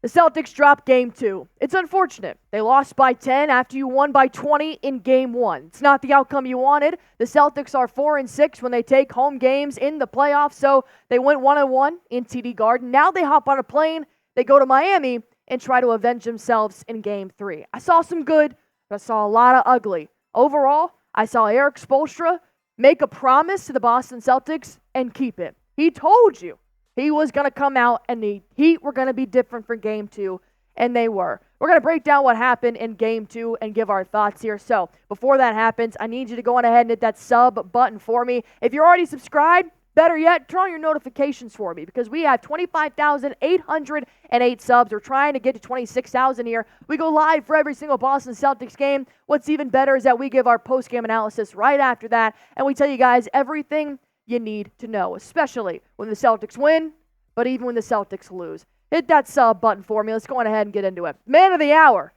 The Celtics dropped Game 2. It's unfortunate. They lost by 10 after you won by 20 in Game 1. It's not the outcome you wanted. The Celtics are 4-6 when they take home games in the playoffs, so they went 1-1 in TD Garden. Now they hop on a plane, they go to Miami, and try to avenge themselves in Game 3. I saw some good, but I saw a lot of ugly. Overall, I saw Erik Spoelstra make a promise to the Boston Celtics and keep it. He told you he was going to come out and the Heat were going to be different for Game 2, and they were. We're going to break down what happened in Game 2 and give our thoughts here. So before that happens, I need you to go on ahead and hit that sub button for me. If you're already subscribed, better yet, turn on your notifications for me because we have 25,808 subs. We're trying to get to 26,000 here. We go live for every single Boston Celtics game. What's even better is that we give our post-game analysis right after that, and we tell you guys everything you need to know, especially when the Celtics win, but even when the Celtics lose. Hit that sub button for me. Let's go on ahead and get into it. Man of the hour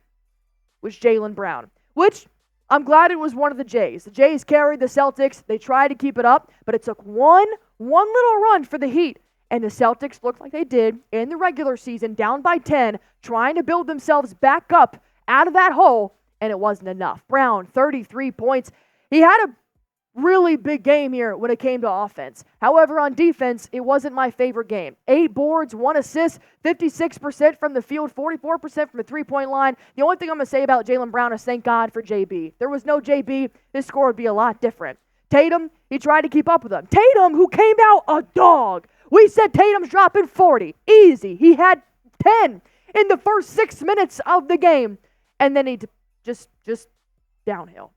was Jaylen Brown, which I'm glad it was one of the Jays. The Jays carried the Celtics. They tried to keep it up, but it took one little run for the Heat, and the Celtics looked like they did in the regular season, down by 10, trying to build themselves back up out of that hole, and it wasn't enough. Brown, 33 points. He had a really big game here when it came to offense. However, on defense, it wasn't my favorite game. 8 boards, 1 assist, 56% from the field, 44% from the three-point line. The only thing I'm going to say about Jaylen Brown is thank God for JB. If there was no JB, this score would be a lot different. Tatum, he tried to keep up with him. Tatum, who came out a dog. We said Tatum's dropping 40. Easy. He had 10 in the first 6 minutes of the game. And then he just downhill.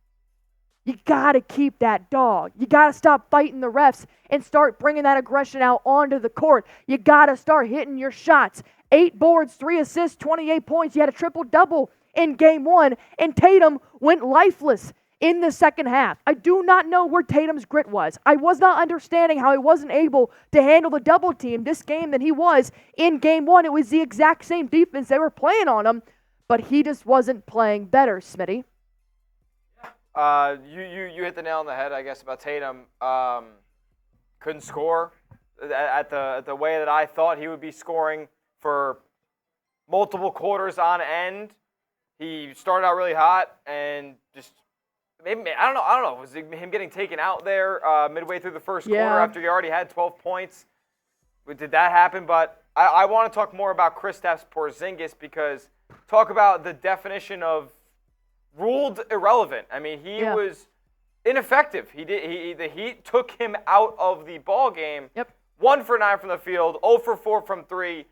You got to keep that dog. You got to stop fighting the refs and start bringing that aggression out onto the court. You got to start hitting your shots. 8 boards, 3 assists, 28 points. You had a triple-double in Game 1, and Tatum went lifeless in the second half. I do not know where Tatum's grit was. I was not understanding how he wasn't able to handle the double team this game than he was in Game 1. It was the exact same defense they were playing on him, but he just wasn't playing better, Smitty. You hit the nail on the head, I guess, about Tatum. Couldn't score at the way that I thought he would be scoring for multiple quarters on end. He started out really hot and just maybe I don't know. Was it him getting taken out there midway through the first quarter after he already had 12 points? Did that happen? But I want to talk more about Kristaps Porzingis because talk about the definition of ruled irrelevant. I mean, he was ineffective. The Heat took him out of the ball game. Yep. 1 for 9 from the field, 0 for 4 from 3.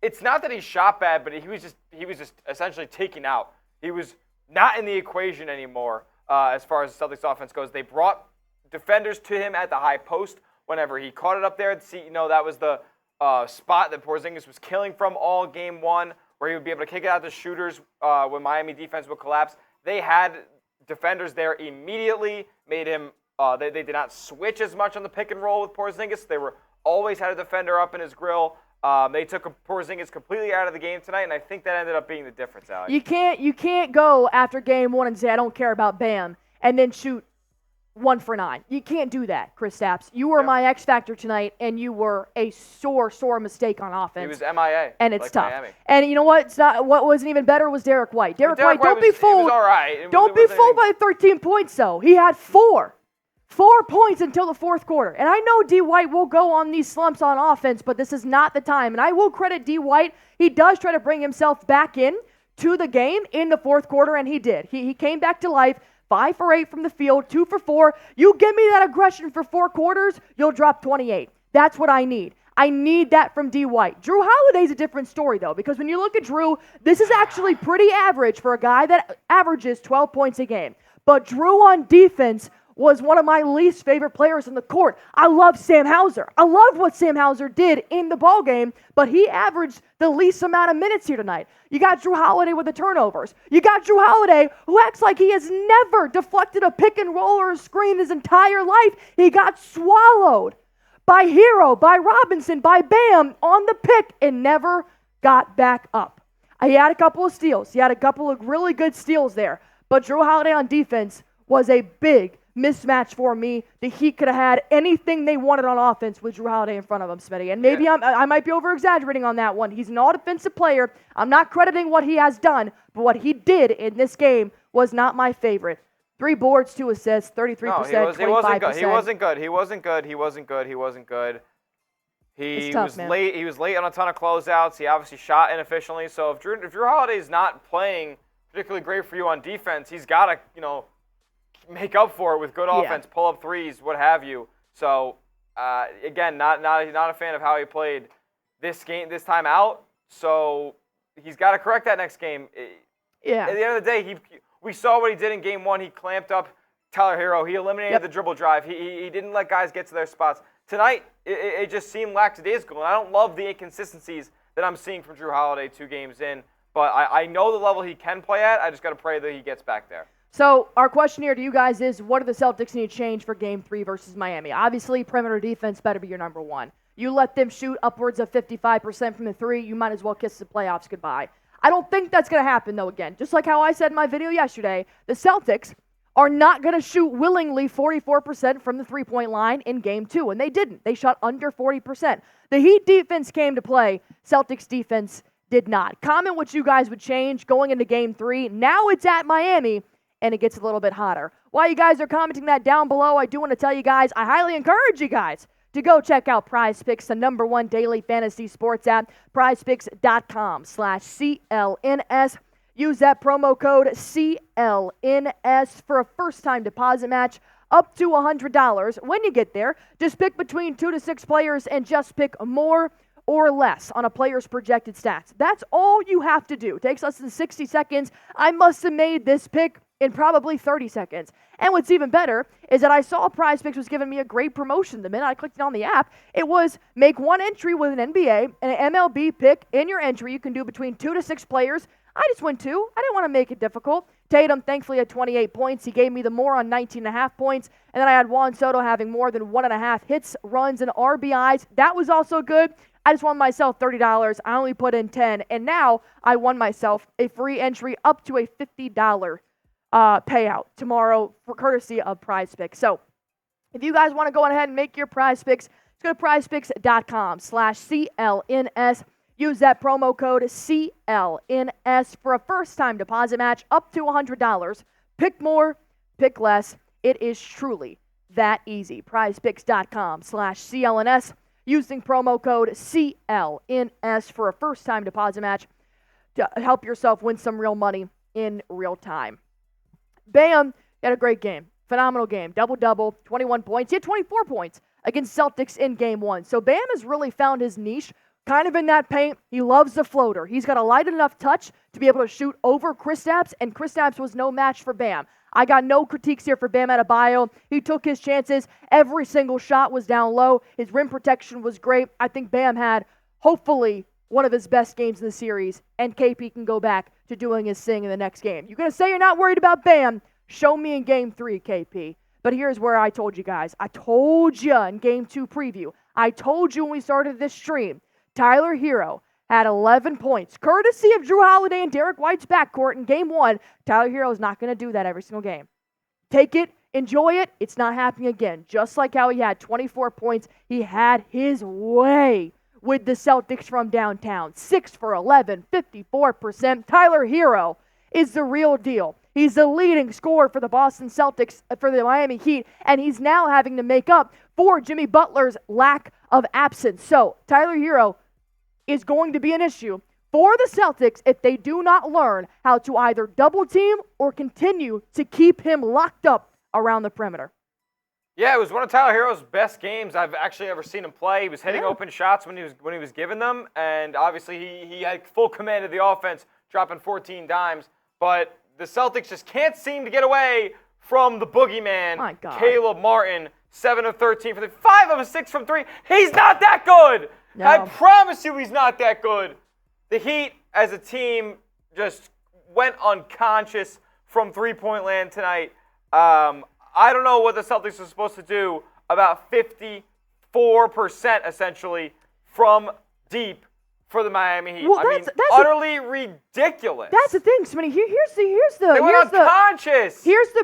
It's not that he shot bad, but he was just essentially taken out. He was not in the equation anymore as far as the Celtics offense goes. They brought defenders to him at the high post whenever he caught it up there. That was the spot that Porzingis was killing from all Game 1, where he would be able to kick it out to shooters when Miami defense would collapse. They had defenders there immediately, made him, they did not switch as much on the pick and roll with Porzingis. They were always had a defender up in his grill. They took Porzingis completely out of the game tonight, and I think that ended up being the difference, Allie. You can't go after Game 1 and say, I don't care about Bam, and then shoot 1 for 9. You can't do that, Kristaps. You were my X factor tonight, and you were a sore mistake on offense. He was MIA. And it's like tough. Miami. And you know what? What wasn't even better was Derek White. Derek White, don't be fooled. It was all right. Don't be fooled by 13 points, though. He had 4 points until the fourth quarter. And I know D. White will go on these slumps on offense, but this is not the time. And I will credit D. White. He does try to bring himself back in to the game in the fourth quarter, and he did. He came back to life. 5 for 8 from the field, 2 for 4. You give me that aggression for 4 quarters, you'll drop 28. That's what I need. I need that from D. White. Jrue Holiday's a different story, though, because when you look at Jrue, this is actually pretty average for a guy that averages 12 points a game. But Jrue on defense was one of my least favorite players on the court. I love Sam Hauser. I loved what Sam Hauser did in the ballgame, but he averaged the least amount of minutes here tonight. You got Jrue Holiday with the turnovers. You got Jrue Holiday, who acts like he has never deflected a pick and roll or a screen his entire life. He got swallowed by Herro, by Robinson, by Bam on the pick and never got back up. He had a couple of steals. He had a couple of really good steals there. But Jrue Holiday on defense was a big mismatch for me. The Heat could have had anything they wanted on offense with Jrue Holiday in front of them, Smitty. And maybe I might be over-exaggerating on that one. He's an all-defensive player. I'm not crediting what he has done, but what he did in this game was not my favorite. 3 boards, 2 assists, 33%, 25%. He wasn't good. He was late. He was late on a ton of closeouts. He obviously shot inefficiently. So if Jrue Holiday's not playing particularly great for you on defense, he's got to, make up for it with good offense, pull up threes, what have you. So again, not a fan of how he played this time out. So he's got to correct that next game. Yeah. At the end of the day, we saw what he did in game 1. He clamped up Tyler Herro. He eliminated the dribble drive. He didn't let guys get to their spots. Tonight, it just seemed lackadaisical, and I don't love the inconsistencies that I'm seeing from Jrue Holiday 2 games in. But I know the level he can play at. I just got to pray that he gets back there. So our question here to you guys is, what do the Celtics need to change for Game 3 versus Miami? Obviously, perimeter defense better be your number one. You let them shoot upwards of 55% from the 3, you might as well kiss the playoffs goodbye. I don't think that's going to happen, though, again. Just like how I said in my video yesterday, the Celtics are not going to shoot willingly 44% from the three-point line in Game 2, and they didn't. They shot under 40%. The Heat defense came to play. Celtics defense did not. Comment what you guys would change going into Game 3. Now it's at Miami, and it gets a little bit hotter. While you guys are commenting that down below, I do want to tell you guys, I highly encourage you guys to go check out PrizePicks, the #1 daily fantasy sports app, prizepicks.com/CLNS. Use that promo code CLNS for a first-time deposit match up to $100. When you get there, just pick between 2 to 6 players and just pick more or less on a player's projected stats. That's all you have to do. It takes less than 60 seconds. I must have made this pick in probably 30 seconds. And what's even better is that I saw PrizePicks was giving me a great promotion. The minute I clicked it on the app, it was make one entry with an NBA and an MLB pick in your entry. You can do between 2 to 6 players. I just went 2. I didn't want to make it difficult. Tatum, thankfully, had 28 points. He gave me the more on 19.5 points. And then I had Juan Soto having more than 1.5 hits, runs, and RBIs. That was also good. I just won myself $30. I only put in 10. And now I won myself a free entry up to a $50 payout tomorrow for courtesy of PrizePicks. So if you guys want to go ahead and make your PrizePicks, go to prizepicks.com/CLNS. Use that promo code CLNS for a first-time deposit match up to $100. Pick more, pick less. It is truly that easy. PrizePicks.com/CLNS. Using promo code CLNS for a first-time deposit match to help yourself win some real money in real time. Bam had a great game. Phenomenal game. Double-double, 21 points. He had 24 points against Celtics in Game 1. So Bam has really found his niche kind of in that paint. He loves the floater. He's got a light enough touch to be able to shoot over Kristaps, and Kristaps was no match for Bam. I got no critiques here for Bam Adebayo. He took his chances. Every single shot was down low. His rim protection was great. I think Bam had, hopefully, one of his best games in the series, and KP can go back to doing his thing in the next game. You're going to say you're not worried about Bam? Show me in Game 3, KP. But here's where I told you guys. I told you in Game 2 preview. I told you when we started this stream. Tyler Herro had 11 points, courtesy of Jrue Holiday and Derek White's backcourt in Game 1. Tyler Herro is not going to do that every single game. Take it, enjoy it. It's not happening again. Just like how he had 24 points, he had his way with the Celtics from downtown. 6 for 11, 54%. Tyler Herro is the real deal. He's the leading scorer for the Boston Celtics, for the Miami Heat, and he's now having to make up for Jimmy Butler's lack of absence. So Tyler Herro is going to be an issue for the Celtics if they do not learn how to either double team or continue to keep him locked up around the perimeter. Yeah, it was one of Tyler Herro's best games I've actually ever seen him play. He was hitting open shots when he was given them, and obviously he had full command of the offense, dropping 14 dimes. But the Celtics just can't seem to get away from the boogeyman, My God. Caleb Martin. 7 of 13 for the 5 of 6 from 3. He's not that good. No. I promise you he's not that good. The Heat as a team just went unconscious from three-point land tonight. I don't know what the Celtics are supposed to do about 54% essentially from deep for the Miami Heat. Well, that's utterly ridiculous. That's the thing, Smitty. Here's the they went unconscious. Here's the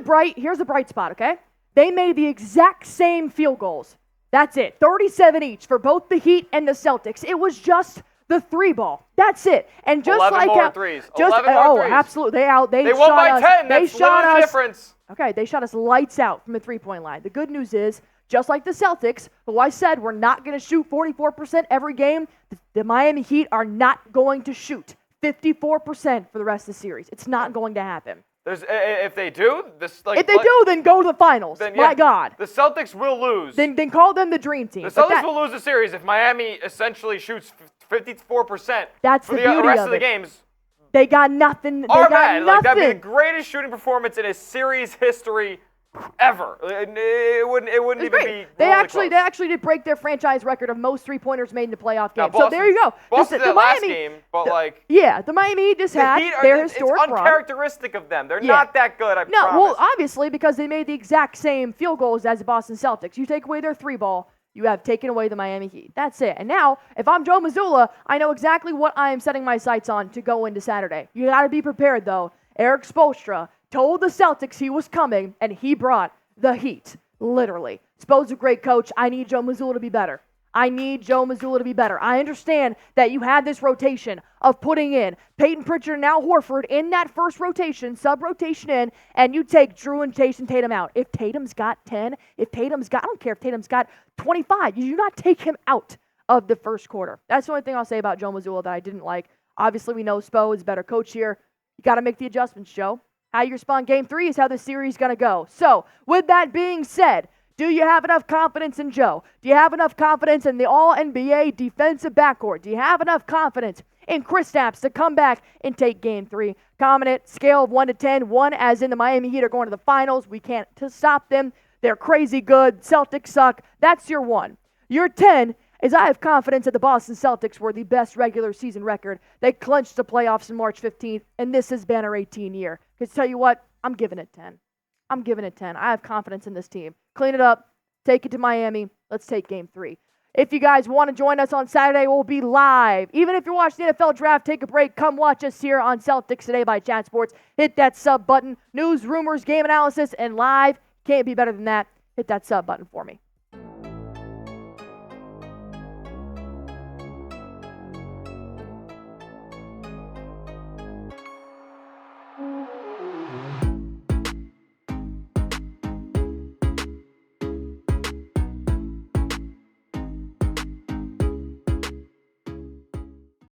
bright spot, okay? They made the exact same field goals. That's it. 37 each for both the Heat and the Celtics. It was just the 3-ball. That's it. And just 11 like more threes. 11 more threes. Absolutely. They won shot by us, 10. They That's shot literally us. the difference. Okay, they shot us lights out from the 3-point line. The good news is, just like the Celtics, who I said we're not going to shoot 44% every game, the Miami Heat are not going to shoot 54% for the rest of the series. It's not going to happen. If they do, then go to the finals. Then, My God. The Celtics will lose. Then call them the dream team. The Celtics will lose the series if Miami essentially shoots 54% That's for the the beauty rest of of the it. games. They got nothing. That'd be the greatest shooting performance in a series history ever. It wouldn't even be. They close. actually did break their franchise record of most 3-pointers made in the playoff game. Boston, so there you go. Boston did last game, but the Miami Heat just had their historic It's run. uncharacteristic of them. They're not that good. I promise. Well, obviously because they made the exact same field goals as the Boston Celtics. You take away their 3-ball. You have taken away the Miami Heat. That's it. And now, if I'm Joe Mazzulla, I know exactly what I am setting my sights on to go into Saturday. You got to be prepared, though. Eric Spoelstra told the Celtics he was coming, and he brought the heat, literally. Spo's a great coach. I need Joe Mazzulla to be better. I understand that you had this rotation of putting in Peyton Pritchard and Al Horford in that first rotation, sub-rotation in, and you take Jrue and Jayson Tatum out. If Tatum's got 10, I don't care if Tatum's got 25, you do not take him out of the first quarter. That's the only thing I'll say about Joe Mazzulla that I didn't like. Obviously, we know Spo is a better coach here. You got to make the adjustments, Joe. How you respond Game 3 is how the series is going to go. So, with that being said, do you have enough confidence in Joe? Do you have enough confidence in the All-NBA defensive backcourt? Do you have enough confidence in Kristaps to come back and take Game 3? Comment it, scale of 1 to 10. 1 as in the Miami Heat are going to the finals. We can't stop them. They're crazy good. Celtics suck. That's your 1. Your 10 is I have confidence that the Boston Celtics were the best regular season record. They clinched the playoffs in March 15th, and this is banner 18 year. Because tell you what, I'm giving it 10. I have confidence in this team. Clean it up. Take it to Miami. Let's take Game 3. If you guys want to join us on Saturday, we'll be live. Even if you're watching the NFL Draft, take a break. Come watch us here on Celtics Today by Chat Sports. Hit that sub button. News, rumors, game analysis, and live. Can't be better than that. Hit that sub button for me.